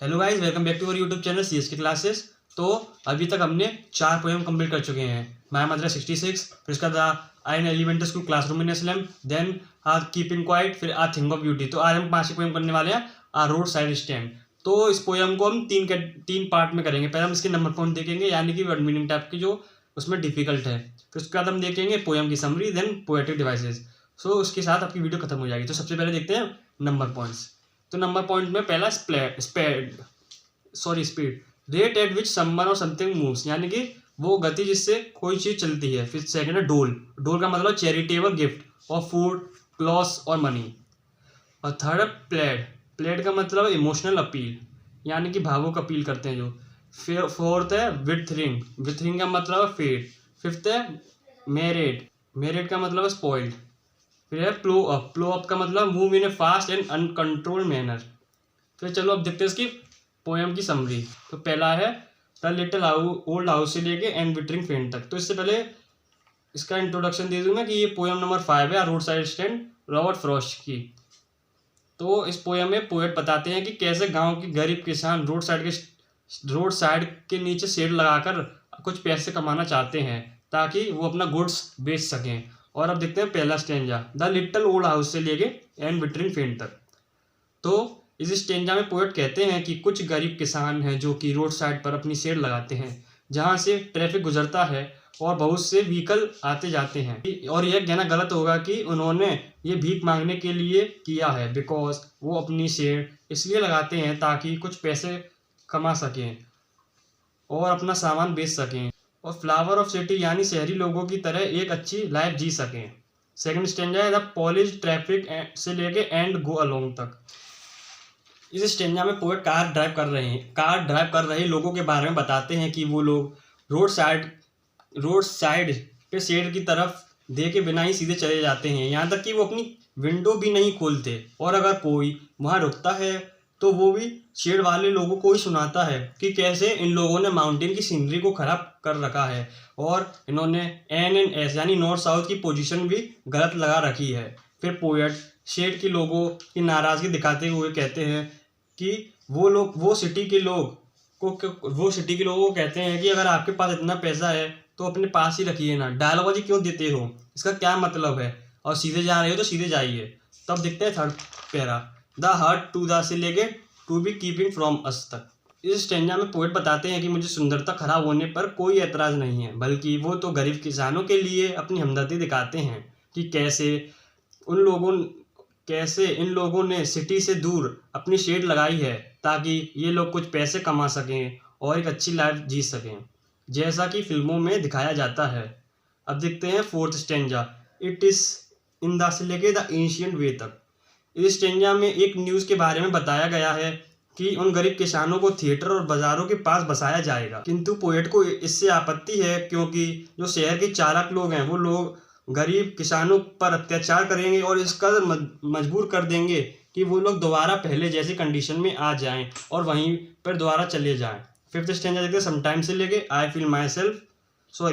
Hello guys, welcome back to our YouTube channel CS के classes. तो अभी तक हमने 4 पोएम कंप्लीट कर चुके हैं। माय मदर 66, फिर उसका था I an elementary school classroom in slum, then uh keeping quiet, फिर आ थिंग ऑफ ब्यूटी। तो आज हम 5 पोएम करने वाले हैं, आ रोड साइड स्टैंड। तो इस पोएम को हम तीन पार्ट में करेंगे। पहले हम इसके नंबर पॉइंट देखेंगे, यानी कि वर्ड मीनिंग टाइप की जो उसमें डिफिकल्ट है। फिर उसके बाद हम देखेंगे पोएम की समरी, देन पोएटिक डिवाइसेस। सो उसके साथ आपकी वीडियो खत्म हो जाएगी। तो सबसे पहले देखते हैं नंबर पॉइंट्स। तो नंबर पॉइंट में पहला speed, rate at which someone और समथिंग मूव्स, यानी कि वो गति जिससे कोई चीज चलती है। फिर सेकंड है डोल, डोल का मतलब charitable gift of food, clothes और मनी। और थर्ड है प्लेड, प्लेड का मतलब इमोशनल अपील, यानी कि भावुक अपील करते हैं जो। फिर फोर्थ है विथरिंग, विथरिंग का मतलब है फेड। फिफ्थ है मेरेड, मेरेड का मतलब है स्पॉइल्ड। फिर है प्लो अप, प्लो अप का मतलब move in A fast and uncontrolled manner. फिर चलो अब देखते हैं इसकी पोएम की समरी। तो पहला है द लिटिल ओल्ड हाउस से लेके एंड विटरिंग फेंट तक। तो इससे पहले इसका इंट्रोडक्शन दे दूँ मैं कि ये पोएम नंबर 5 है, road side stand, Robert Frost की। तो इस पोएम में पोएट बताते हैं कि कैसे गांव के गरीब किसान रोड साइड के नीचे शेड लगाकर कुछ पैसे कमाना चाहते हैं ताकि वो अपना गुड्स बेच सकें। और अब देखते हैं पहला stanza, the little old house से लेके एंड विटरिंग फेंट तक। तो इस स्टेंजा में पोएट कहते हैं कि कुछ गरीब किसान हैं जो कि रोड साइड पर अपनी शेड लगाते हैं जहां से ट्रैफिक गुजरता है और बहुत से व्हीकल आते जाते हैं। और यह कहना गलत होगा कि उन्होंने ये भीख मांगने के लिए किया है, बिकॉज वो अपनी शेड इसलिए लगाते हैं ताकि कुछ पैसे कमा सकें और अपना सामान बेच सकें और फ्लावर ऑफ सिटी यानी शहरी लोगों की तरह एक अच्छी लाइफ जी सकें। सेकंड स्टेंजा है द पॉलिश ट्रैफिक से लेके एंड गो अलोंग तक। इस स्टेंजा में पोएट कार ड्राइव कर रहे लोगों के बारे में बताते हैं कि वो लोग रोड साइड पे शेड की तरफ देखे बिना ही सीधे चले जाते हैं, यहाँ तक कि वो अपनी विंडो भी नहीं खोलते। और अगर कोई वहाँ रुकता है तो वो भी शेड वाले लोगों को ही सुनाता है कि कैसे इन लोगों ने माउंटेन की सीनरी को खराब कर रखा है और इन्होंने NNS यानी नॉर्थ साउथ की पोजीशन भी गलत लगा रखी है। फिर पोएट शेड के लोगों की नाराज़गी दिखाते हुए कहते हैं कि वो सिटी के लोगों को कहते हैं कि अगर आपके पास इतना पैसा है तो अपने पास ही रखिए ना, डायलॉग क्यों देते हो, इसका क्या मतलब है, और सीधे जा रहे हो तो सीधे जाइए। तब देखते हैं third para, the hurt to the से लेके to be keeping from us तक। इस स्टेंजा में पोएट बताते हैं कि मुझे सुंदरता खराब होने पर कोई एतराज़ नहीं है, बल्कि वो तो गरीब किसानों के लिए अपनी हमदर्दी दिखाते हैं कि कैसे इन लोगों ने सिटी से दूर अपनी शेड लगाई है ताकि ये लोग कुछ पैसे कमा सकें और एक अच्छी लाइफ जी सकें, जैसा कि फिल्मों में दिखाया जाता है। अब देखते हैं fourth stanza, it is in the से लेके द एंशिएंट वे तक। इस स्टेंजा में एक न्यूज़ के बारे में बताया गया है कि उन गरीब किसानों को थिएटर और बाज़ारों के पास बसाया जाएगा, किंतु पोएट को इससे आपत्ति है क्योंकि जो शहर के चालाक लोग हैं वो लोग गरीब किसानों पर अत्याचार करेंगे और इस कदर मजबूर कर देंगे कि वो लोग दोबारा पहले जैसी कंडीशन में आ जाएं और वहीं पर दोबारा चले जाएं। फिफ्थ स्टेंजा देखते हैं, समटाइम से लेके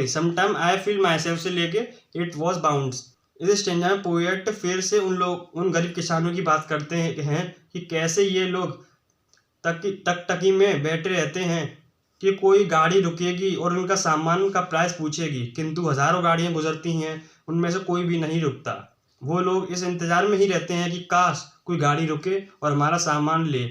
sometime I feel my self से लेके इट वॉज बाउंड्स। इस स्टेंजा में पोएट फिर से उन गरीब किसानों की बात करते हैं कि कैसे ये लोग टकटकी में बैठे रहते हैं कि कोई गाड़ी रुकेगी और उनका सामान का प्राइस पूछेगी, किंतु हज़ारों गाड़ियां गुजरती हैं, उनमें से कोई भी नहीं रुकता। वो लोग इस इंतज़ार में ही रहते हैं कि काश कोई गाड़ी रुके और हमारा सामान ले।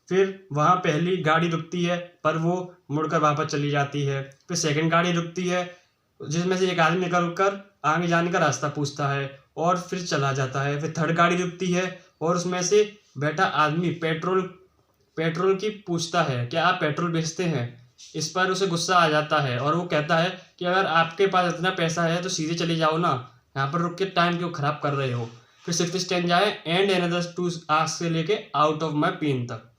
फिर वहाँ पहली गाड़ी रुकती है पर वो मुड़कर वापस चली जाती है। फिर सेकंड गाड़ी रुकती है जिसमें से एक आदमी निकल कर आगे जाने का रास्ता पूछता है और फिर चला जाता है। फिर थर्ड गाड़ी रुकती है और उसमें से बैठा आदमी पेट्रोल की पूछता है, क्या आप पेट्रोल बेचते हैं। इस पर उसे गुस्सा आ जाता है और वो कहता है कि अगर आपके पास इतना पैसा है तो सीधे चले जाओ ना, यहाँ पर रुक के टाइम क्यों खराब कर रहे हो। फिर सिक्स्थ स्टेंजा है एंड अनदर टू आस्क से लेके आउट ऑफ माई पेन तक।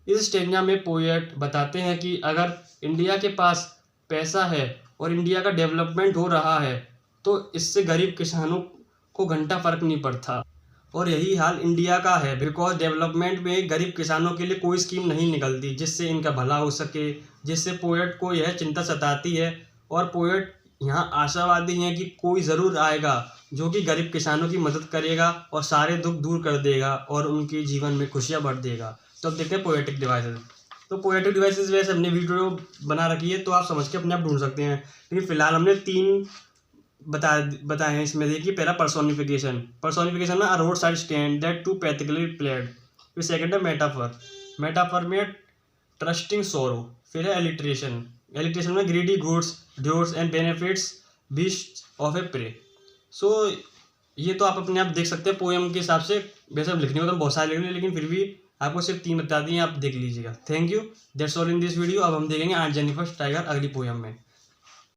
इस स्टेंजा में पोएट बताते हैं कि अगर इंडिया के पास पैसा है और इंडिया का डेवलपमेंट हो रहा है तो इससे गरीब किसानों को घंटा फर्क नहीं पड़ता, और यही हाल इंडिया का है, बिकॉज डेवलपमेंट में गरीब किसानों के लिए कोई स्कीम नहीं निकलती जिससे इनका भला हो सके, जिससे पोएट को यह चिंता सताती है। और पोएट यहाँ आशावादी हैं कि कोई ज़रूर आएगा जो कि गरीब किसानों की मदद करेगा और सारे दुख दूर कर देगा और उनके जीवन में खुशियाँ भर देगा। तो अब देखते हैं पोएटिक डिवाइसेस। तो पोएटिक डिवाइसेस वैसे हमने वीडियो बना रखी है, तो आप समझ के अपने आप ढूंढ सकते हैं, लेकिन फिलहाल हमने 3 बताए हैं इसमें। देखिए, पहला पर्सोनिफिकेशन में a road side stand that too pathetically plead. फिर सेकंड है मेटाफर में ट्रस्टिंग सोरो। फिर है एलिट्रेशन में greedy goods devours and benefits beast of a prey. So ये तो आप अपने आप देख सकते हैं पोएम के हिसाब से। वैसे अब लिखने को तो बहुत सारे लिख लेकिन फिर भी आपको सिर्फ 3 बता दिए, आप देख लीजिएगा। Thank you, that's all in this video. अब हम देखेंगे आंट जेनिफर टाइगर अगली पोएम में।